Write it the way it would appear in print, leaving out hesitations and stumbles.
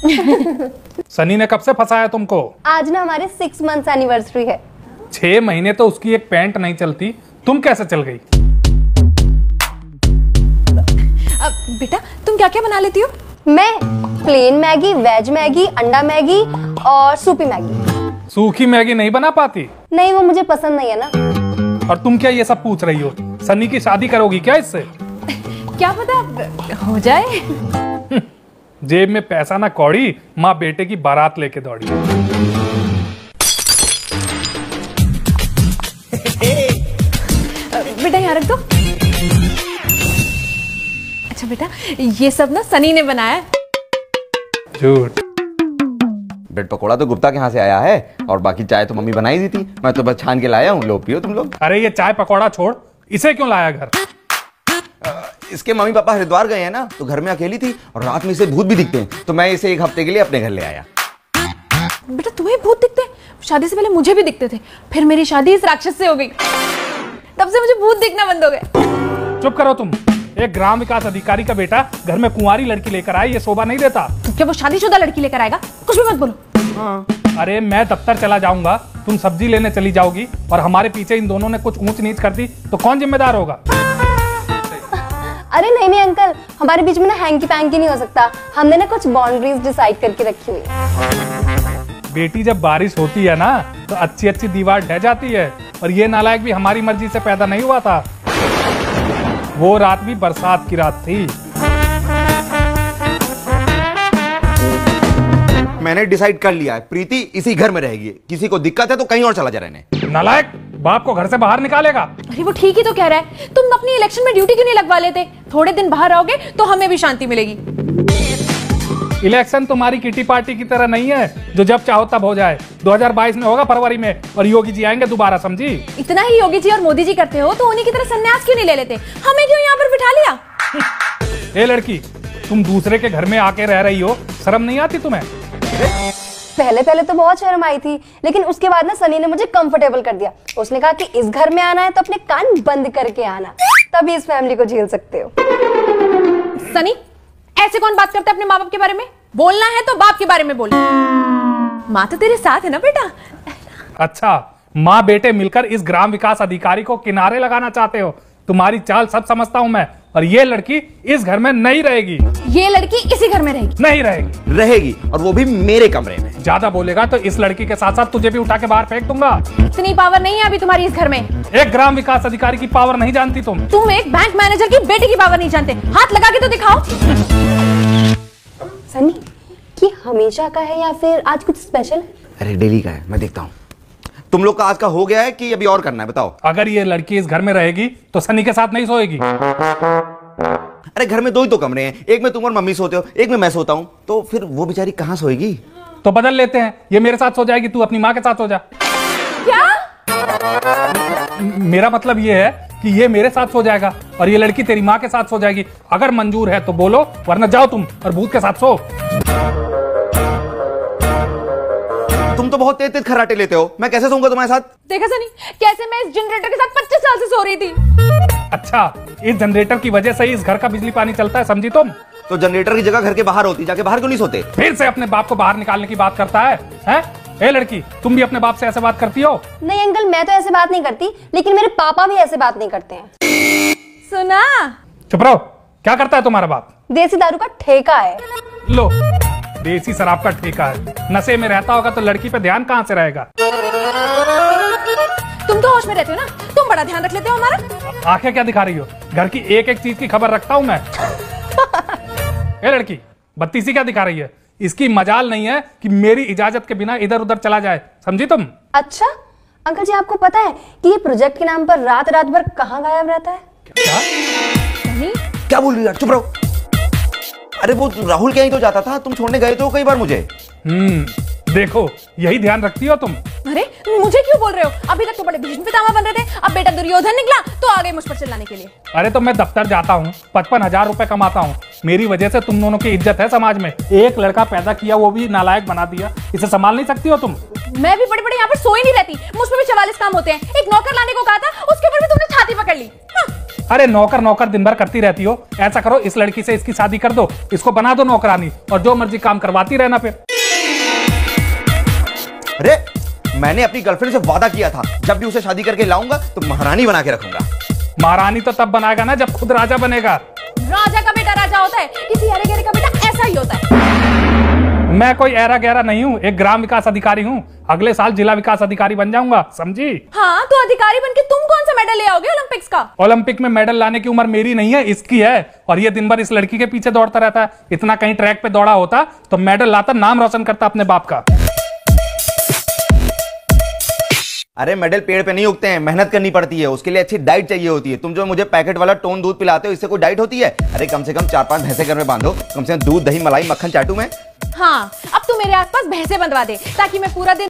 सनी ने कब से फंसाया तुमको? आज ना हमारे 6 मंथ्स एनिवर्सरी है। 6 महीने तो उसकी एक पैंट नहीं चलती, तुम कैसे चल गई? बेटा तुम क्या क्या बना लेती हो? मैं प्लेन मैगी, वेज मैगी, अंडा मैगी और सूपी मैगी। सूखी मैगी नहीं बना पाती? नहीं, वो मुझे पसंद नहीं है ना। और तुम क्या ये सब पूछ रही हो? सनी की शादी करोगी क्या इससे? क्या पता हो जाए। जेब में पैसा ना कौड़ी, माँ बेटे की बारात लेके दौड़ी। बेटा यहाँ रख दो। अच्छा बेटा, ये सब ना सनी ने बनाया। झूठ। ब्रेड पकोड़ा तो गुप्ता के यहाँ से आया है और बाकी चाय तो मम्मी बनाई दी थी, मैं तो बस छान के लाया हूँ। लो पियो तुम लोग। अरे ये चाय पकौड़ा छोड़, इसे क्यों लाया घर? इसके मम्मी पापा हरिद्वार गए हैं ना, तो घर में अकेली थी और रात में इसे भूत भी दिखते हैं, तो मैं इसे 1 हफ्ते के लिए अपने घर ले आया। बेटा तुम्हें भूत दिखते? शादी से पहले मुझे भी दिखते थे, फिर मेरी शादी इस राक्षस से हो गई, तब से मुझे भूत दिखना बंद हो गए। चुप करो तुम। एक ग्राम विकास अधिकारी का बेटा घर में कुंवारी लड़की लेकर आए, ये शोभा नहीं देता। तो क्या वो शादीशुदा लड़की लेकर आएगा? कुछ भी मत बोलो। हाँ। अरे मैं दफ्तर चला जाऊंगा, तुम सब्जी लेने चली जाओगी और हमारे पीछे इन दोनों ने कुछ ऊंच नीच कर दी तो कौन जिम्मेदार होगा? अरे नहीं अंकल, हमारे बीच में ना हैंकी पैंकी नहीं हो सकता। हमने ना कुछ बाउंड्रीज डिसाइड करके रखी हुई है। बेटी जब बारिश होती है ना तो अच्छी अच्छी दीवार ढह जाती है, और ये नालायक भी हमारी मर्जी से पैदा नहीं हुआ था। वो रात भी बरसात की रात थी। मैंने डिसाइड कर लिया है, प्रीति इसी घर में रहेगी। किसी को दिक्कत है तो कहीं और चला जा रहने। नालायक, बाप को घर से बाहर निकालेगा। अरे वो ठीक ही तो कह रहा है। तुम अपनी इलेक्शन में ड्यूटी क्यों नहीं लगवा लेते? थोड़े दिन बाहर रहोगे तो हमें भी शांति मिलेगी। इलेक्शन तुम्हारी किटी पार्टी की तरह नहीं है जो जब चाहो तब हो जाए। 2022 में होगा फरवरी में, और योगी जी आएंगे दोबारा, समझी? इतना ही योगी जी और मोदी जी करते हो तो उन्हीं की तरह संन्यास क्यों नहीं ले लेते? हमें क्यों यहाँ पर बिठा लिया? ए लड़की, तुम दूसरे के घर में आके रह रही हो, शर्म नहीं आती तुम्हें? पहले तो बहुत शर्म आई थी, लेकिन उसके बाद ना सनी ने मुझे कंफर्टेबल कर दिया। उसने कहा कि इस घर में आना है तो अपने कान बंद करके आना, तभी इस फैमिली को झेल सकते हो। सनी, ऐसे कौन बात करता है अपने माँ बाप के बारे में? बोलना है तो बाप के बारे में बोल। माँ तो तेरे साथ है ना बेटा। अच्छा, माँ बेटे मिलकर इस ग्राम विकास अधिकारी को किनारे लगाना चाहते हो। तुम्हारी चाल सब समझता हूँ मैं, और ये लड़की इस घर में नहीं रहेगी। ये लड़की इसी घर में रहेगी? नहीं रहेगी। रहेगी, और वो भी मेरे कमरे में। ज्यादा बोलेगा तो इस लड़की के साथ साथ तुझे भी उठा के बाहर फेंक दूंगा। इतनी पावर नहीं है अभी तुम्हारी इस घर में। एक ग्राम विकास अधिकारी की पावर नहीं जानती तुम? तुम एक बैंक मैनेजर की बेटी की पावर नहीं जानते। हाथ लगा के तो दिखाओ। सनी, कि हमेशा का है या फिर आज कुछ स्पेशल है? अरे डेली का है, मैं देखता हूँ। तुम लोग का आज का हो गया है कि अभी और करना है, बताओ। अगर ये लड़की इस घर में रहेगी तो सनी के साथ नहीं सोएगी। अरे घर में 2 ही तो कमरे हैं, एक में तुम और मम्मी सोते हो, एक में मैं सोता हूँ, तो फिर वो बेचारी कहाँ सोएगी? तो बदल लेते हैं, ये मेरे साथ सो जाएगी, तू अपनी माँ के साथ सो जा। क्या? मेरा मतलब ये है कि ये मेरे साथ सो जाएगा और ये लड़की तेरी माँ के साथ सो जाएगी। अगर मंजूर है तो बोलो, वरना जाओ तुम और भूत के साथ सो। तुम तो बहुत तेज खर्राटे लेते हो, मैं कैसे सोऊंगा तुम्हारे साथ? देखा सनी, कैसे मैं इस जनरेटर के साथ 25 साल से सो रही थी। अच्छा, इस जनरेटर की वजह से ही इस घर का बिजली पानी चलता है, समझी तुम? तो जनरेटर की जगह घर के बाहर होती, जाके बाहर क्यों नहीं सोते? फिर से अपने बाप को बाहर निकालने की बात करता है, हैं? ए लड़की, तुम भी अपने बाप से ऐसे बात करती हो? नहीं अंकल, मैं तो ऐसे बात नहीं करती, लेकिन मेरे पापा भी ऐसे बात नहीं करते हैं। सुना? चुप रहो। क्या करता है तुम्हारा बाप? देसी दारू का ठेका है। लो, देसी शराब का ठेका है। नशे में रहता होगा तो लड़की पे ध्यान कहाँ से रहेगा? तुम तो होश में रहते हो ना, तुम बड़ा ध्यान रख लेते हो हमारा। आंखें क्या दिखा रही हो? घर की एक एक चीज की खबर रखता हूं मैं। ए लड़की, बत्तीसी क्या दिखा रही है? इसकी मजाल नहीं है कि मेरी इजाजत के बिना इधर उधर चला जाए, समझी तुम? अच्छा अंकल जी, आपको पता है कि ये प्रोजेक्ट के नाम पर रात रात भर कहाँ गायब रहता है? क्या? क्या बोल रही है? चुप रहो। अरे वो राहुल के यहीं तो जाता था, तुम छोड़ने गए तो कई बार मुझे। देखो, यही ध्यान रखती हो तुम। अरे मुझे क्यों बोल रहे हो? अभी तक तो बड़े भीष्म पितामह बन रहे थे, अब बेटा दुर्योधन निकला तो आ गए मुझ पर चिल्लाने के लिए। अरे तो मैं दफ्तर जाता हूँ, 55,000 रुपए कमाता हूँ। मेरी वजह से तुम दोनों की इज्जत है समाज में। एक लड़का पैदा किया, वो भी नालायक बना दिया। इसे संभाल नहीं सकती हो तुम? मैं भी बड़े बड़े यहाँ पर सोई नहीं रहती, मुझ पर भी 44 काम होते हैं। एक नौकर लाने को कहा था, उसके ऊपर भी तुमने छाती पकड़ ली। अरे नौकर नौकर दिन भर करती रहती हो। ऐसा करो, इस लड़की से इसकी शादी कर दो, इसको बना दो नौकरानी और जो मर्जी काम करवाती रहना फिर। अरे मैंने अपनी गर्लफ्रेंड से वादा किया था, जब भी उसे शादी करके लाऊंगा तो महारानी बना के रखूंगा। महारानी तो तब बनाएगा ना जब खुद राजा बनेगा। राजा का बेटा राजा होता है, किसी अरे गहरे का बेटा ऐसा ही होता है। मैं कोई ऐरा गहरा नहीं हूँ, एक ग्राम विकास अधिकारी हूँ। अगले साल जिला विकास अधिकारी बन जाऊंगा, समझी? हाँ, तो अधिकारी बनके तुम कौन सा मेडल ले आओगे ओलंपिक्स का? ओलंपिक में मेडल लाने की उम्र मेरी नहीं है, इसकी है। और ये दिन भर इस लड़की के पीछे दौड़ता रहता है। इतना कहीं ट्रैक पे दौड़ा होता तो मेडल लाता, नाम रोशन करता अपने बाप का। अरे मेडल पेड़ पे नहीं उगते हैं, मेहनत करनी पड़ती है, उसके लिए अच्छी डाइट चाहिए होती है। तुम जो मुझे पैकेट वाला टोन दूध पिलाते हो, इससे कोई डाइट होती है? अरे कम से कम 4-5 भैंसे घर में बांधो, कम से कम दूध दही मलाई मक्खन चाटू मैं। हाँ, अब तू मेरे आसपास भैंसे बंधवा दे ताकि मैं पूरा दिन